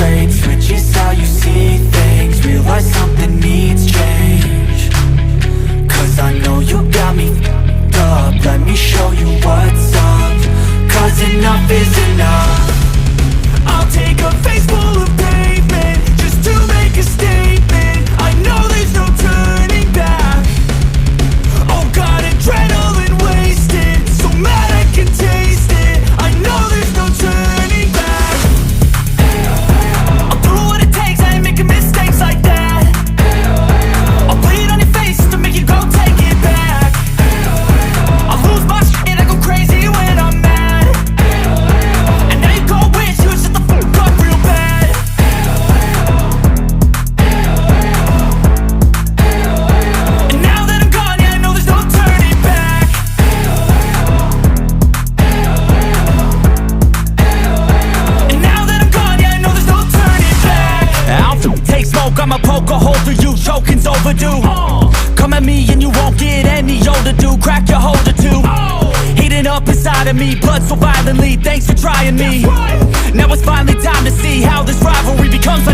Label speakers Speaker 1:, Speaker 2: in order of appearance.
Speaker 1: great, switches how you see things. Realize something needs change, 'cause I know you got me f***ed up. Let me show you what's up, 'cause enough is enough. I'll take a face full of pavement just to make a statement. I know there's no turning back. Oh God, adrenaline wasted, so mad I can taste it. I know there's no turning back. I'll do what it takes, I ain't making mistakes like that. I'll bleed on your face to make you go take it back. I'll lose my shit, I go crazy when I'm mad. And now you go wish you would shut the fuck up real bad. And now that I'm gone, yeah, I know there's no turning back. And now that I'm gone, yeah, I know there's no turning back. I'll take smoke, I'ma poke a hole through you, choking's overdue. Come at me and you won't get any older, dude. Crack your holder too. Heating up inside of me, blood so violently, thanks for trying me. Now it's finally time to see how this rivalry becomes